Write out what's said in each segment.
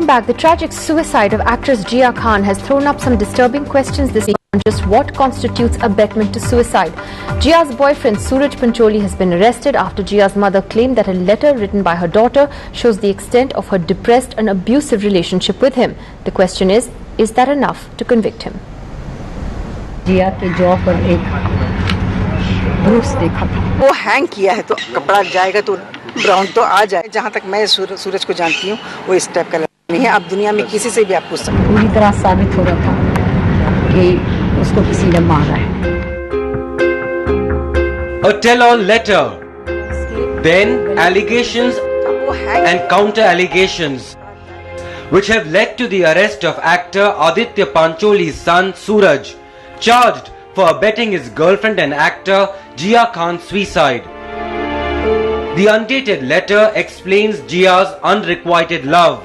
back, the tragic suicide of actress Jiah Khan has thrown up some disturbing questions this week on just what constitutes abetment to suicide. Jiah's boyfriend Suraj has been arrested after Jiah's mother claimed that a letter written by her daughter shows the extent of her depressed and abusive relationship with him. The question is that enough to convict him? जिया के jaw पर एक Bruce देखा था, वो hang किया है तो कपड़ा जाएगा तो ब्राउन तो आ जाए। जहाँ तक मैं सूरज को जानती हूँ वो इस टाइप का नहीं है। आप दुनिया में किसी से भी आप पूछ सकते हैं। पूरी तरह साबित हो रहा था कि उसको किसी ने मारा है। A tell-all letter, then allegations and counter-allegations, which have led to the arrest of actor Aditya Pancholi's son Suraj, charged for abetting his girlfriend and actor Jiah Khan's suicide. The undated letter explains Jiah's unrequited love,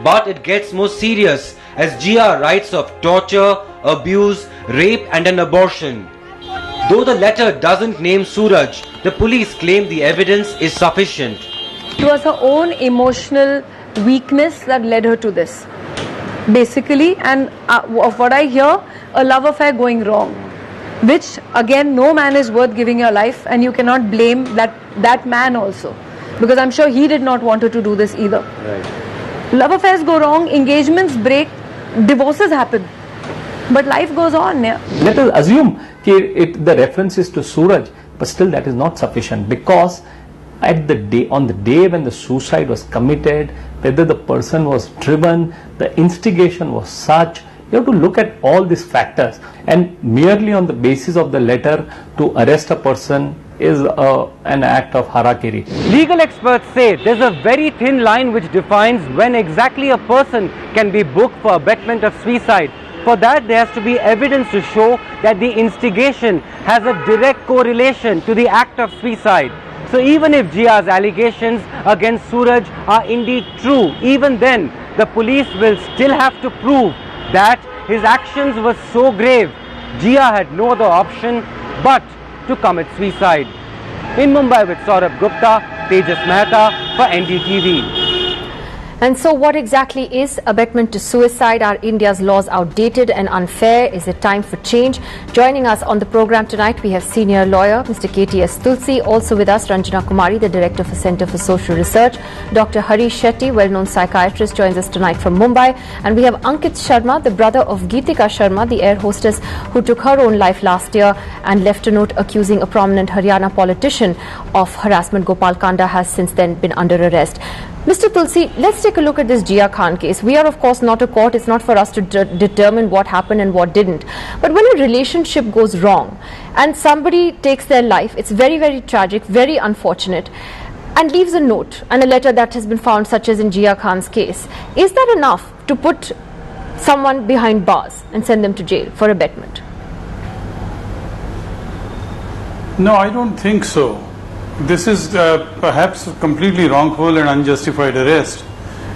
but it gets more serious as Jiah writes of torture, abuse, rape and an abortion. Though the letter doesn't name Suraj, the police claim the evidence is sufficient. It was her own emotional weakness that led her to this, basically, and of what I hear, a love affair going wrong, which again no man is worth giving your life, and you cannot blame that man also, because I'm sure he did not want her to do this either. Right. Love affairs go wrong, engagements break, divorces happen, but life goes on. Yeah. Let us assume that the reference is to Suraj, but still that is not sufficient, because on the day when the suicide was committed, whether the person was driven, the instigation was such, you have to look at all these factors, and merely on the basis of the letter to arrest a person is an act of harakiri. Legal experts say there's a very thin line which defines when exactly a person can be booked for abetment of suicide. For that, there has to be evidence to show that the instigation has a direct correlation to the act of suicide. So even if Jiah's allegations against Suraj are indeed true, even then the police will still have to prove that his actions were so grave, Jiah had no other option but to commit suicide. In Mumbai with Saurabh Gupta, Tejas Mehta for NDTV. And so what exactly is abetment to suicide? Are India's laws outdated and unfair? Is it time for change? Joining us on the program tonight, we have senior lawyer Mr. KTS Tulsi. Also with us, Ranjana Kumari, the Director for Centre for Social Research. Dr. Harish Shetty, well-known psychiatrist, joins us tonight from Mumbai. And we have Ankit Sharma, the brother of Geetika Sharma, the air hostess who took her own life last year and left a note accusing a prominent Haryana politician of harassment. Gopal Kanda has since then been under arrest. Mr. Tulsi, let's take a look at this Jiah Khan case. We are of course not a court. It's not for us to determine what happened and what didn't. But when a relationship goes wrong and somebody takes their life, it's very, very tragic, very unfortunate, and leaves a note and a letter that has been found, such as in Jiah Khan's case. Is that enough to put someone behind bars and send them to jail for abetment? No, I don't think so. This is perhaps a completely wrongful and unjustified arrest,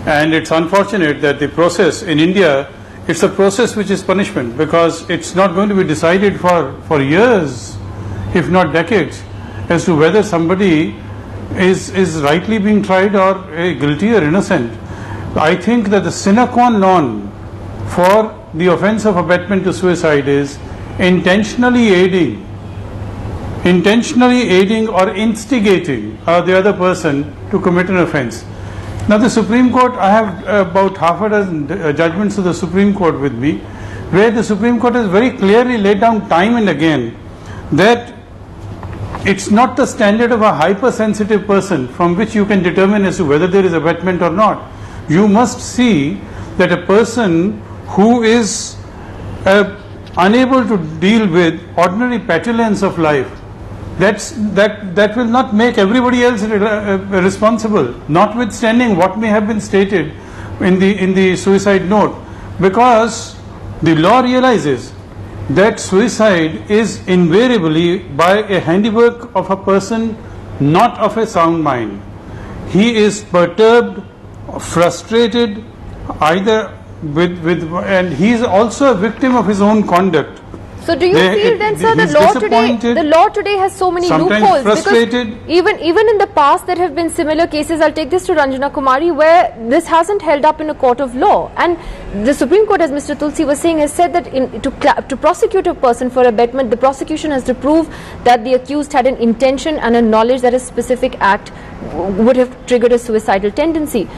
and it's unfortunate that the process in India, it's a process which is punishment, because it's not going to be decided for years, if not decades, as to whether somebody is rightly being tried or guilty or innocent. I think that the sine qua non for the offence of abetment to suicide is intentionally aiding or instigating the other person to commit an offence. Now the Supreme Court, I have about half a dozen judgments of the Supreme Court with me, where the Supreme Court has very clearly laid down time and again that it's not the standard of a hypersensitive person from which you can determine as to whether there is abetment or not. You must see that a person who is unable to deal with ordinary petulance of life, that will not make everybody else responsible, notwithstanding what may have been stated in the suicide note, because the law realizes that suicide is invariably by a handiwork of a person not of a sound mind. He is perturbed, frustrated, either and he is also a victim of his own conduct. So do you feel then, sir, the law today has so many loopholes? Frustrated. Because even in the past there have been similar cases. I'll take this to Ranjana Kumari, where this hasn't held up in a court of law, and the Supreme Court, as Mr. Tulsi was saying, has said that to prosecute a person for abetment, the prosecution has to prove that the accused had an intention and a knowledge that a specific act would have triggered a suicidal tendency.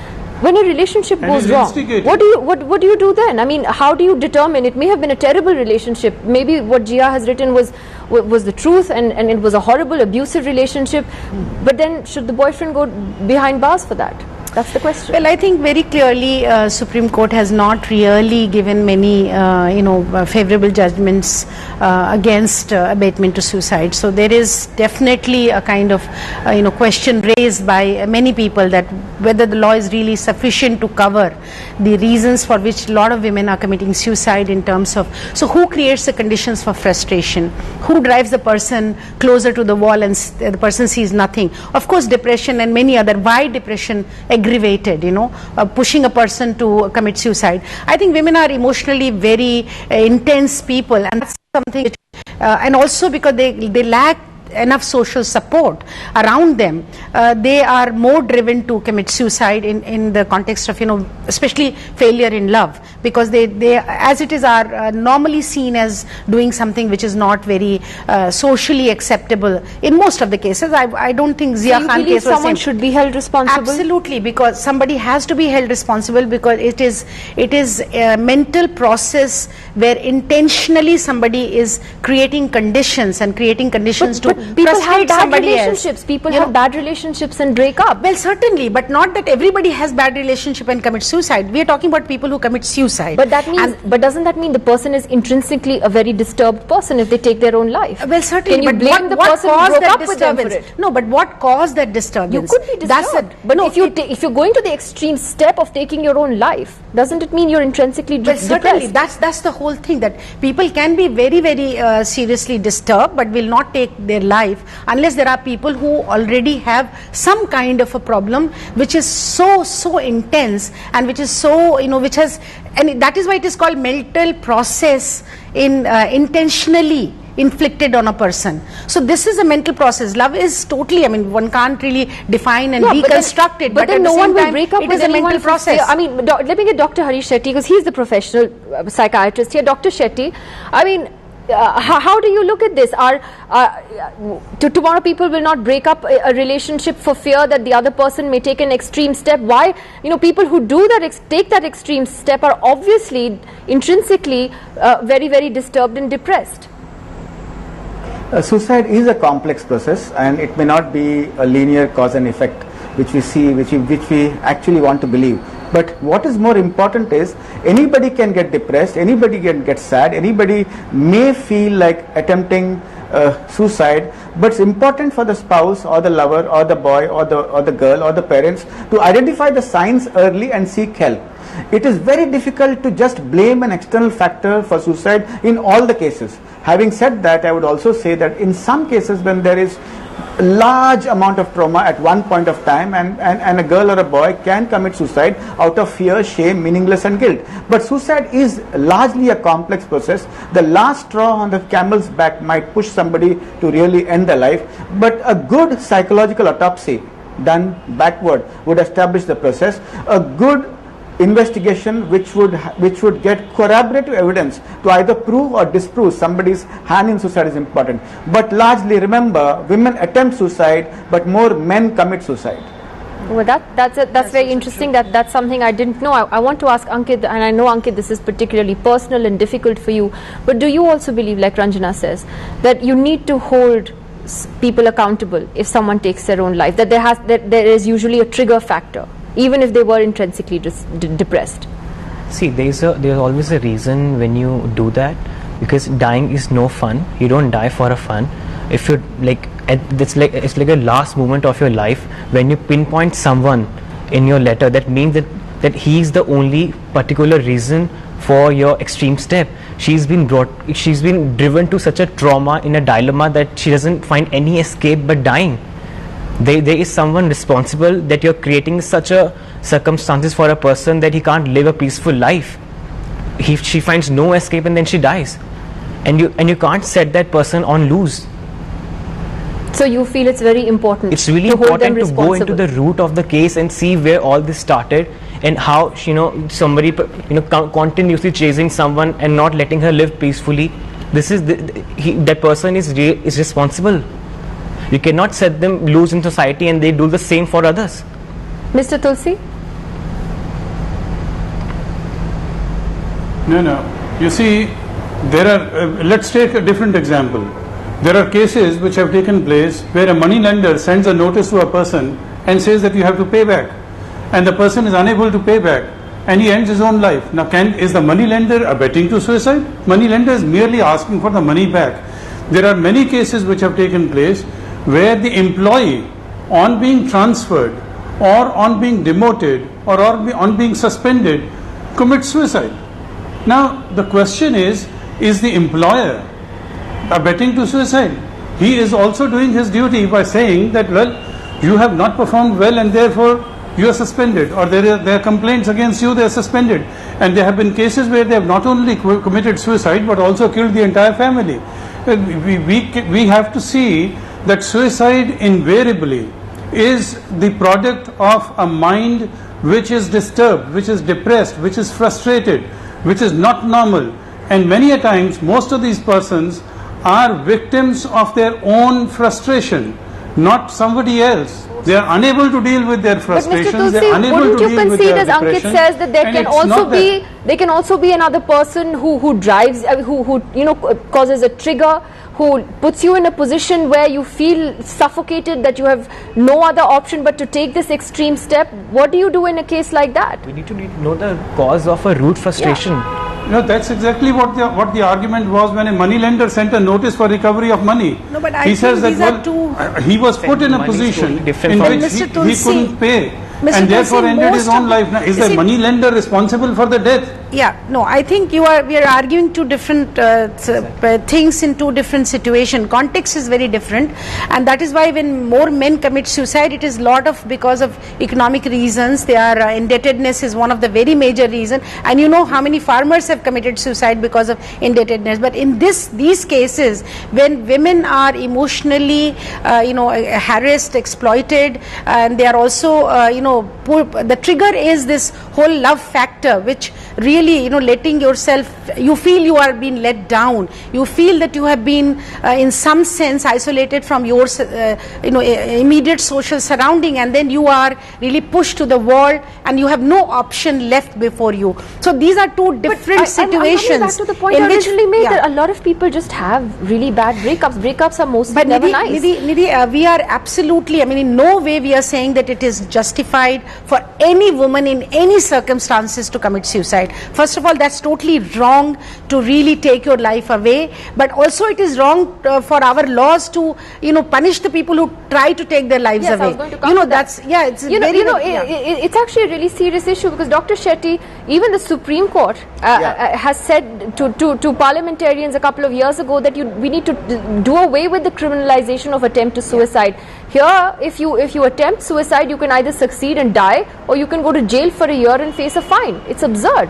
When a relationship goes wrong, what do you do then? I mean, how do you determine? It may have been a terrible relationship. Maybe what Jiah has written was the truth, and it was a horrible, abusive relationship. But then, should the boyfriend go behind bars for that? That's the question. Well, I think very clearly Supreme Court has not really given many favorable judgments against abatement to suicide. So there is definitely a kind of question raised by many people that whether the law is really sufficient to cover the reasons for which a lot of women are committing suicide, in terms of, so who creates the conditions for frustration, who drives the person closer to the wall and the person sees nothing. Of course, depression and many other. Why depression aggravated, pushing a person to commit suicide? I think women are emotionally very intense people, and that's something which, and also because they lack enough social support around them, they are more driven to commit suicide in the context of especially failure in love, because they as it is are normally seen as doing something which is not very socially acceptable in most of the cases. I don't think Jiah Khan case was someone should be held responsible. Absolutely, because somebody has to be held responsible, because it is a mental process where intentionally somebody is creating conditions to people have bad relationships. Else. People have bad relationships and break up. Well, certainly, but not that everybody has bad relationship and commits suicide. We are talking about people who commit suicide. But that means, but doesn't that mean the person is intrinsically a very disturbed person if they take their own life? Well, certainly. Can you blame the person who broke up with them for it? No, but what caused that disturbance? You could be disturbed. But no, if you're going to the extreme step of taking your own life, doesn't it mean you're intrinsically depressed? Certainly, that's the whole thing, that people can be very, very seriously disturbed, but will not take their life unless there are people who already have some kind of a problem which is so intense, and which is so which has, and that is why it is called mental process intentionally inflicted on a person. So this is a mental process. Love is totally, one can't really define and reconstruct it, but then no one will break up it with is a mental process. Let me get Dr. Harish Shetty, because he's the professional psychiatrist here. Dr. Shetty, how do you look at this? Tomorrow people will not break up a relationship for fear that the other person may take an extreme step. Why? People who do that, take that extreme step, are obviously intrinsically very, very disturbed and depressed. Suicide is a complex process, and it may not be a linear cause and effect which we see, which we actually want to believe. But what is more important is, anybody can get depressed, anybody can get sad, anybody may feel like attempting suicide, but it's important for the spouse or the lover or the boy or the girl or the parents to identify the signs early and seek help. It is very difficult to just blame an external factor for suicide in all the cases. Having said that, I would also say that in some cases when there is a large amount of trauma at one point of time, and a girl or a boy can commit suicide out of fear, shame, meaningless and guilt. But suicide is largely a complex process. The last straw on the camel's back might push somebody to really end their life, but a good psychological autopsy done backward would establish the process. A good investigation which would get corroborative evidence to either prove or disprove somebody's hand in suicide is important. But largely, remember, women attempt suicide, but more men commit suicide. Well, that's very interesting. That's something I didn't know. I want to ask Ankit, and I know, Ankit, this is particularly personal and difficult for you, but do you also believe, like Ranjana says, that you need to hold people accountable if someone takes their own life, that there is usually a trigger factor, even if they were intrinsically depressed? See, there's always a reason when you do that, because dying is no fun. You don't die for a fun. If you it's like a last moment of your life. When you pinpoint someone in your letter, that means that he's the only particular reason for your extreme step. She's been driven to such a trauma, in a dilemma, that she doesn't find any escape but dying. There is someone responsible, that you're creating such a circumstances for a person that he can't live a peaceful life. She finds no escape and then she dies. and you can't set that person on loose. So you feel it's very important. It's really to hold them important to go into the root of the case and see where all this started, and how somebody continuously chasing someone and not letting her live peacefully. This is that person is responsible. You cannot set them loose in society and they do the same for others. Mr. Tulsi? No. You see, there are. Let's take a different example. There are cases which have taken place where a money lender sends a notice to a person and says that you have to pay back, and the person is unable to pay back, and he ends his own life. Now, is the money lender abetting to suicide? Money lender is merely asking for the money back. There are many cases which have taken place where the employee, on being transferred or on being demoted or on being suspended, commits suicide. Now, the question is the employer abetting to suicide? He is also doing his duty by saying that, well, you have not performed well and therefore you are suspended, or there are complaints against you, they are suspended. And there have been cases where they have not only committed suicide but also killed the entire family. We have to see that suicide invariably is the product of a mind which is disturbed, which is depressed, which is frustrated, which is not normal. And many a times, most of these persons are victims of their own frustration, not somebody else. They are unable to deal with their frustrations. But Mr. Tulsi, wouldn't you concede, as Ankit says, that there can also be another person who drives, who causes a trigger, who puts you in a position where you feel suffocated, that you have no other option but to take this extreme step? What do you do in a case like that? We need to know the cause of a root frustration. Yeah. That's exactly what the argument was when a money lender sent a notice for recovery of money. No, but he says that he was put in a position in which he couldn't pay, and therefore ended his own life. Now, is the money lender responsible for the death? Yeah, no, I think we are arguing two different things in two different situations. Context is very different, and that is why when more men commit suicide, it is because of economic reasons. Their indebtedness is one of the very major reasons, and you know how many farmers have committed suicide because of indebtedness. But in these cases, when women are emotionally harassed, exploited, and they are also poor, the trigger is this whole love factor, which really letting yourself, you feel you are being let down, you feel that you have been in some sense isolated from your immediate social surrounding, and then you are really pushed to the wall and you have no option left before you. So these are two different situations. I'm back to the point I originally made, that a lot of people just have really bad breakups. Breakups are mostly never nice. Nidhi, we are absolutely, in no way we are saying that it is justified for any woman in any circumstances to commit suicide. First of all, that's totally wrong to really take your life away, but also it is wrong for our laws to punish the people who try to take their lives away. I was going to come to that. It's actually a really serious issue, because Dr. Shetty, even the Supreme Court has said to parliamentarians a couple of years ago that we need to do away with the criminalization of attempt to suicide. Here, if you attempt suicide, you can either succeed and die, or you can go to jail for a year and face a fine. It's absurd.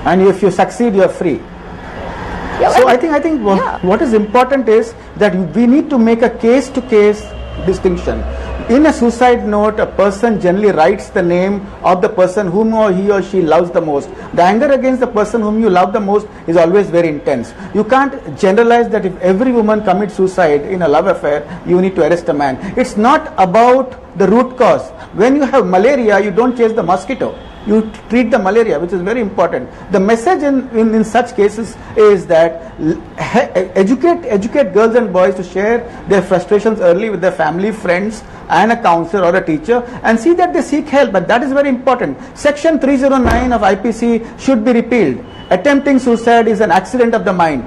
And if you succeed, you are free. So I think what is important is that we need to make a case-to-case distinction. In a suicide note, a person generally writes the name of the person whom he or she loves the most. The anger against the person whom you love the most is always very intense. You can't generalize that if every woman commits suicide in a love affair, you need to arrest a man. It's not about the root cause. When you have malaria, you don't chase the mosquito. You treat the malaria, which is very important. The message in such cases is that educate girls and boys to share their frustrations early with their family, friends, and a counselor or a teacher, and see that they seek help. But that is very important. Section 309 of IPC should be repealed. Attempting suicide is an accident of the mind.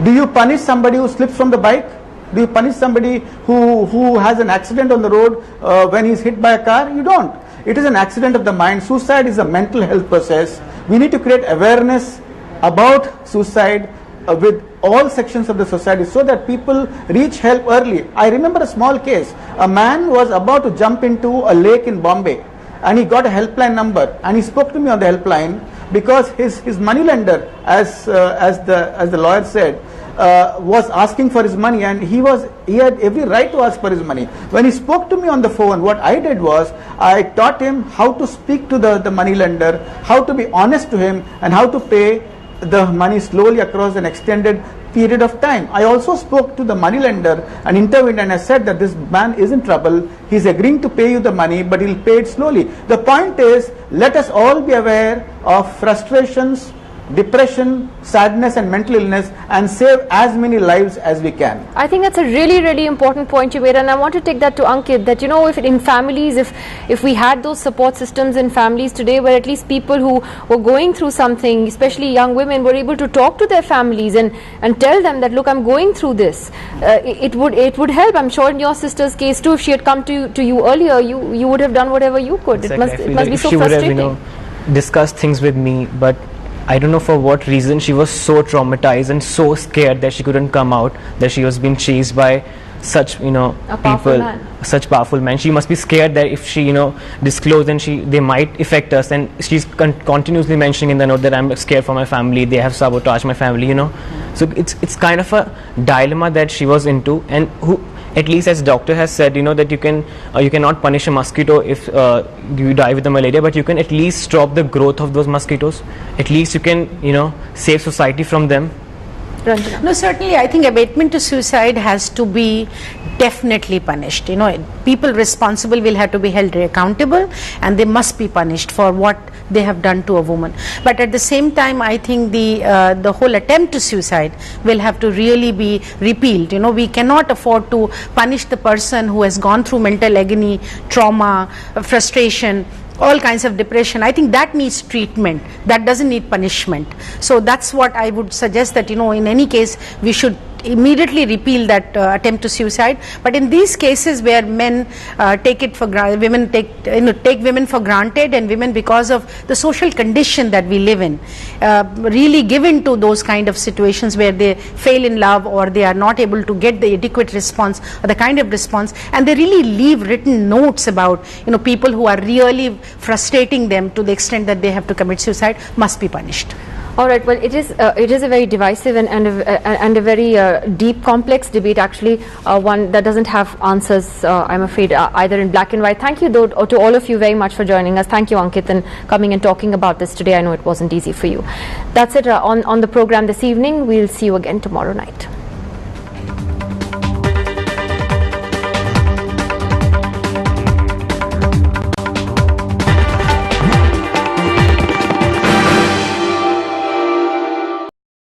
Do you punish somebody who slips from the bike? Do you punish somebody who has an accident on the road when he's hit by a car? You don't. It is an accident of the mind. Suicide is a mental health process. We need to create awareness about suicide with all sections of the society so that people reach help early. I remember a small case. A man was about to jump into a lake in Bombay, and he got a helpline number, and he spoke to me on the helpline because his moneylender, as the lawyer said, was asking for his money, and he had every right to ask for his money. When he spoke to me on the phone, what I did was I taught him how to speak to the money lender, how to be honest to him, and how to pay the money slowly across an extended period of time. I also spoke to the money lender and intervened, and I said that this man is in trouble. He's agreeing to pay you the money, but he'll pay it slowly. The point is, let us all be aware of frustrations, depression, sadness and mental illness, and save as many lives as we can. I think that's a really, really important point you made, and I want to take that to Ankit, that, you know, if in families, if we had those support systems in families today, where at least people who were going through something, especially young women, were able to talk to their families and tell them that, look, I'm going through this, it would help. I'm sure in your sister's case too, if she had come to you earlier, you would have done whatever you could. Exactly. It must be so she frustrating. would have, discussed things with me, but I don't know for what reason she was so traumatized and so scared that she couldn't come out, that she was being chased by such, such powerful men. She must be scared that if she, disclose, then they might affect us. And she's continuously mentioning in the note that I'm scared for my family, they have sabotaged my family, So it's kind of a dilemma that she was into, and at least as doctor has said, that you cannot punish a mosquito if you die with the malaria, but you can at least stop the growth of those mosquitoes. At least you can, save society from them. No, certainly I think abatement to suicide has to be definitely punished. People responsible will have to be held accountable, and they must be punished for what they have done to a woman. But at the same time, I think the whole attempt to suicide will have to really be repealed. We cannot afford to punish the person who has gone through mental agony, trauma, frustration, all kinds of depression. I think that needs treatment, that doesn't need punishment. So that's what I would suggest, that in any case we should immediately repeal that attempt to suicide. But in these cases where men take women for granted, and women, because of the social condition that we live in, really give in to those kind of situations where they fail in love, or they are not able to get the adequate response or the kind of response, and they really leave written notes about people who are really frustrating them to the extent that they have to commit suicide, must be punished. All right. Well, it is a very divisive and a very deep, complex debate, actually, one that doesn't have answers, I'm afraid, either in black and white. Thank you, though, to all of you very much for joining us. Thank you, Ankit, and coming and talking about this today. I know it wasn't easy for you. That's it on the program this evening. We'll see you again tomorrow night.